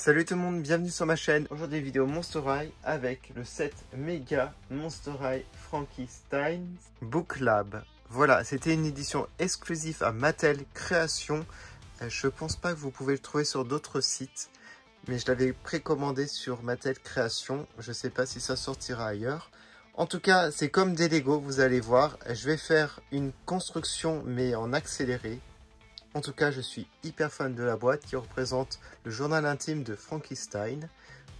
Salut tout le monde, bienvenue sur ma chaîne. Aujourd'hui vidéo Monster High avec le set méga Monster High Frankenstein Book Lab. Voilà, c'était une édition exclusive à Mattel Création. Je pense pas que vous pouvez le trouver sur d'autres sites, mais je l'avais précommandé sur Mattel Création. Je sais pas si ça sortira ailleurs. En tout cas, c'est comme des Lego, vous allez voir. Je vais faire une construction mais en accéléré. En tout cas, je suis hyper fan de la boîte qui représente le journal intime de Frankenstein.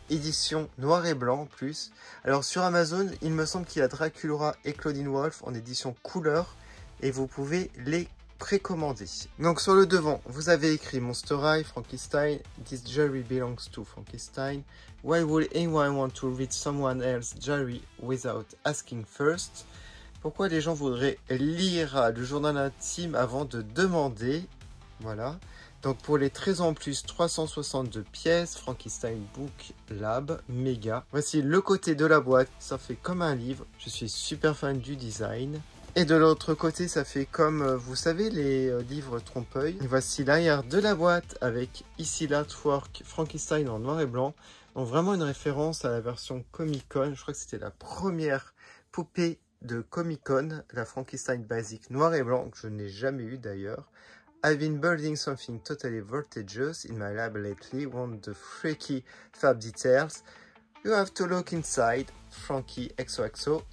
Édition noir et blanc en plus. Alors sur Amazon, il me semble qu'il y a Dracula et Claudine Wolfe en édition couleur. Et vous pouvez les précommander. Donc sur le devant, vous avez écrit Monster High, Frankenstein, This diary belongs to Frankenstein. Why would anyone want to read someone else's diary without asking first? Pourquoi les gens voudraient lire le journal intime avant de demander? Voilà. Donc pour les 13 ans plus, 362 pièces, Frankenstein Book Lab, méga. Voici le côté de la boîte, ça fait comme un livre. Je suis super fan du design. Et de l'autre côté, ça fait comme, vous savez, les livres trompe-l'œil. Voici l'arrière de la boîte avec ici l'artwork Frankenstein en noir et blanc. Donc vraiment une référence à la version Comic-Con. Je crois que c'était la première poupée de Comic-Con, la Frankenstein Basic noir et blanc, que je n'ai jamais eu d'ailleurs. I've been building something totally voltageous in my lab lately. Want the freaky fab details? You have to look inside. Frankie XOXO.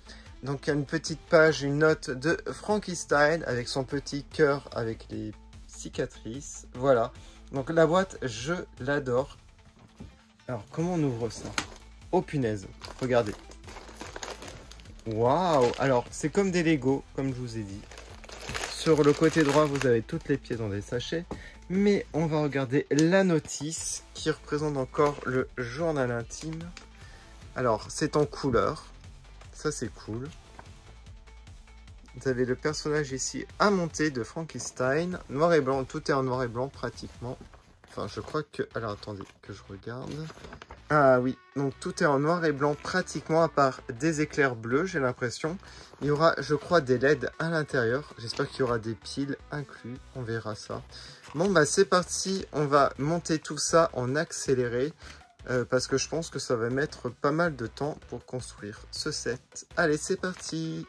Donc il y a une petite page, une note de Frankenstein avec son petit cœur avec les cicatrices. Voilà. Donc la boîte, je l'adore. Alors comment on ouvre ça? Oh punaise, regardez. Waouh! Alors c'est comme des Lego, comme je vous ai dit. Sur le côté droit, vous avez toutes les pièces dans des sachets. Mais on va regarder la notice qui représente encore le journal intime. Alors c'est en couleur. Ça c'est cool. Vous avez le personnage ici à monter de Frankenstein. Noir et blanc, tout est en noir et blanc pratiquement. Enfin je crois que... Alors attendez que je regarde. Ah oui, donc tout est en noir et blanc pratiquement à part des éclairs bleus j'ai l'impression. Il y aura je crois des LED à l'intérieur. J'espère qu'il y aura des piles inclus, on verra ça. Bon bah c'est parti, on va monter tout ça en accéléré. Parce que je pense que ça va mettre pas mal de temps pour construire ce set. Allez, c'est parti!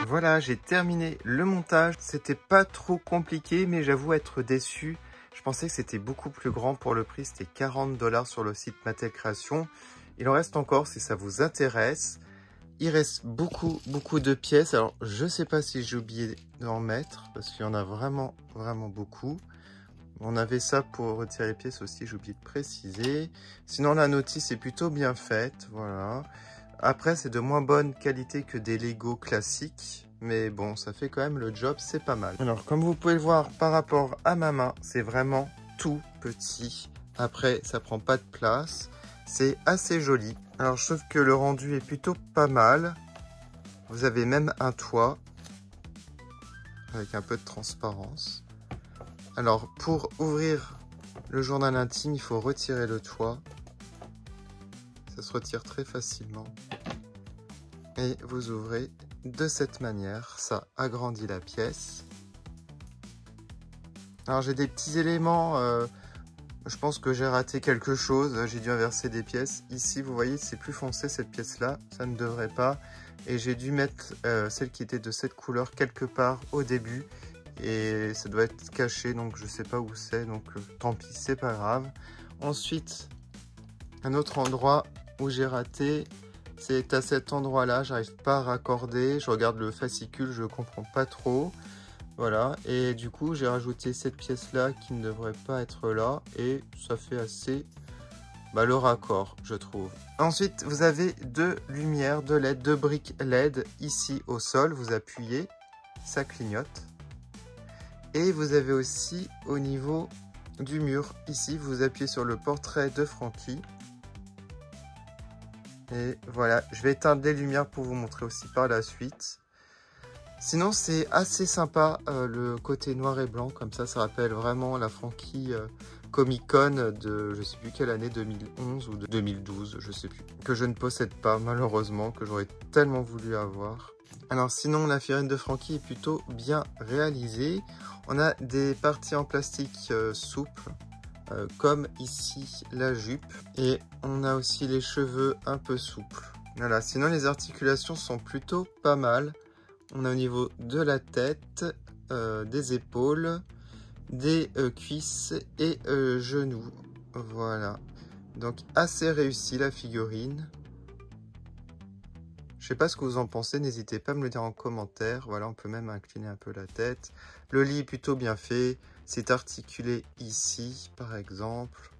Voilà, j'ai terminé le montage. C'était pas trop compliqué, mais j'avoue être déçu. Je pensais que c'était beaucoup plus grand pour le prix. C'était 40 $ sur le site Mattel Création. Il en reste encore si ça vous intéresse. Il reste beaucoup de pièces. Alors, je sais pas si j'ai oublié d'en mettre parce qu'il y en a vraiment beaucoup. On avait ça pour retirer les pièces aussi, j'ai oublié de préciser. Sinon, la notice est plutôt bien faite, voilà. Après, c'est de moins bonne qualité que des Lego classiques. Mais bon, ça fait quand même le job, c'est pas mal. Alors, comme vous pouvez le voir par rapport à ma main, c'est vraiment tout petit. Après, ça prend pas de place. C'est assez joli. Alors, je trouve que le rendu est plutôt pas mal. Vous avez même un toit avec un peu de transparence. Alors, pour ouvrir le journal intime, il faut retirer le toit. Ça se retire très facilement. Et vous ouvrez de cette manière. Ça agrandit la pièce. Alors, j'ai des petits éléments. Je pense que j'ai raté quelque chose. J'ai dû inverser des pièces. Ici, vous voyez, c'est plus foncé cette pièce-là. Ça ne devrait pas. Et j'ai dû mettre celle qui était de cette couleur quelque part au début. Et ça doit être caché, donc je sais pas où c'est, donc tant pis, c'est pas grave. Ensuite, un autre endroit où j'ai raté, c'est à cet endroit-là, j'arrive pas à raccorder, je regarde le fascicule, je comprends pas trop. Voilà, et du coup, j'ai rajouté cette pièce-là qui ne devrait pas être là, et ça fait assez le raccord, je trouve. Ensuite, vous avez deux lumières de LED, deux briques LED ici au sol, vous appuyez, ça clignote. Et vous avez aussi au niveau du mur, ici, vous appuyez sur le portrait de Frankie. Et voilà, je vais éteindre les lumières pour vous montrer aussi par la suite. Sinon, c'est assez sympa le côté noir et blanc, comme ça rappelle vraiment la Frankie Comic Con de je sais plus quelle année, 2011 ou de 2012, je sais plus. Que je ne possède pas, malheureusement, que j'aurais tellement voulu avoir. Alors sinon, la figurine de Frankie est plutôt bien réalisée. On a des parties en plastique souples, comme ici la jupe. Et on a aussi les cheveux un peu souples. Voilà, sinon les articulations sont plutôt pas mal. On a au niveau de la tête, des épaules, des cuisses et genoux. Voilà, donc assez réussi la figurine. Je sais pas ce que vous en pensez, n'hésitez pas à me le dire en commentaire. Voilà, on peut même incliner un peu la tête. Le lit est plutôt bien fait. C'est articulé ici, par exemple.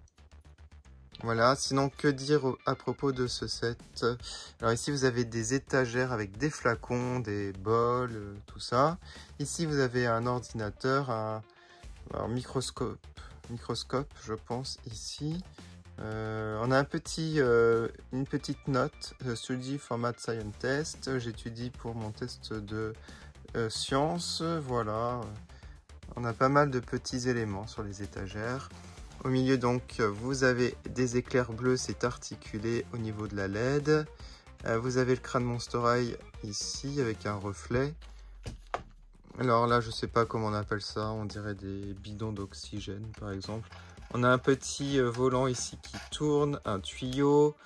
Voilà, sinon que dire à propos de ce set? Alors ici, vous avez des étagères avec des flacons, des bols, tout ça. Ici, vous avez un ordinateur, un microscope, je pense, ici. On a une petite note, Study for Math Science Test. J'étudie pour mon test de sciences. Voilà, on a pas mal de petits éléments sur les étagères. Au milieu, donc, vous avez des éclairs bleus, c'est articulé au niveau de la LED. Vous avez le crâne Monster High ici avec un reflet. Alors là, je sais pas comment on appelle ça, on dirait des bidons d'oxygène par exemple. On a un petit volant ici qui tourne, un tuyau,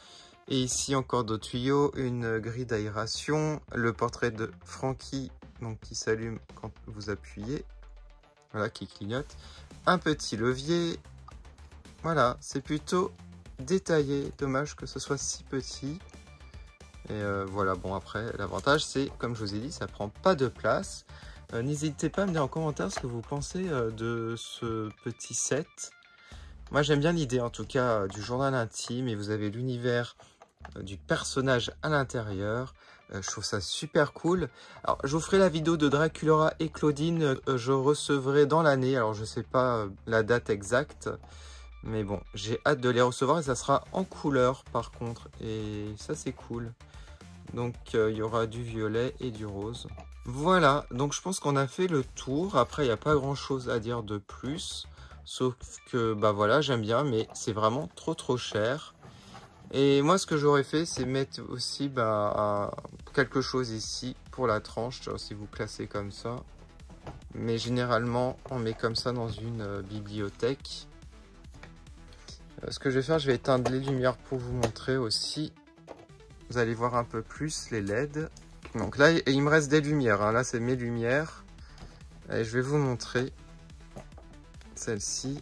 et ici encore d'autres tuyaux, une grille d'aération, le portrait de Frankie donc, qui s'allume quand vous appuyez, voilà, qui clignote, un petit levier, voilà, c'est plutôt détaillé, dommage que ce soit si petit. Et voilà, bon après, l'avantage c'est, comme je vous ai dit, ça prend pas de place. N'hésitez pas à me dire en commentaire ce que vous pensez de ce petit set. Moi j'aime bien l'idée en tout cas du journal intime et vous avez l'univers du personnage à l'intérieur. Je trouve ça super cool. Alors je vous ferai la vidéo de Draculaura et Claudine, je recevrai dans l'année. Alors je sais pas la date exacte, mais bon j'ai hâte de les recevoir et ça sera en couleur par contre. Et ça c'est cool. Donc il y aura du violet et du rose. Voilà, donc je pense qu'on a fait le tour. Après il n'y a pas grand chose à dire de plus. Sauf que, bah voilà, j'aime bien, mais c'est vraiment trop cher. Et moi, ce que j'aurais fait, c'est mettre aussi quelque chose ici pour la tranche, si vous placez comme ça. Mais généralement, on met comme ça dans une bibliothèque. Ce que je vais faire, je vais éteindre les lumières pour vous montrer aussi. Vous allez voir un peu plus les LED. Donc là, il me reste des lumières. Hein. Là, c'est mes lumières. Et je vais vous montrer celle-ci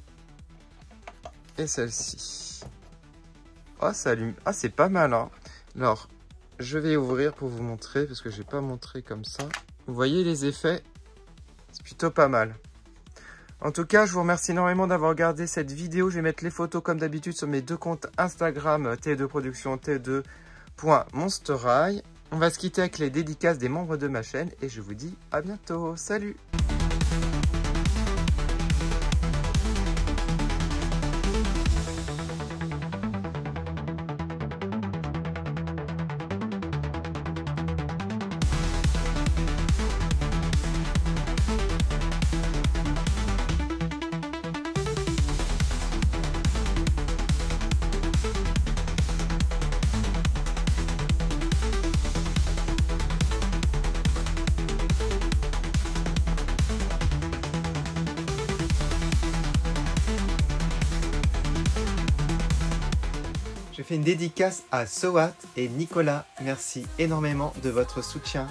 et celle-ci. Oh, ça allume. Ah, c'est pas mal. Hein. Alors, je vais ouvrir pour vous montrer parce que je n'ai pas montré comme ça. Vous voyez les effets? C'est plutôt pas mal. En tout cas, je vous remercie énormément d'avoir regardé cette vidéo. Je vais mettre les photos comme d'habitude sur mes deux comptes Instagram, T2 Production, T2.monsterhigh. On va se quitter avec les dédicaces des membres de ma chaîne et je vous dis à bientôt. Salut! Je fais une dédicace à Sowat et Nicolas. Merci énormément de votre soutien.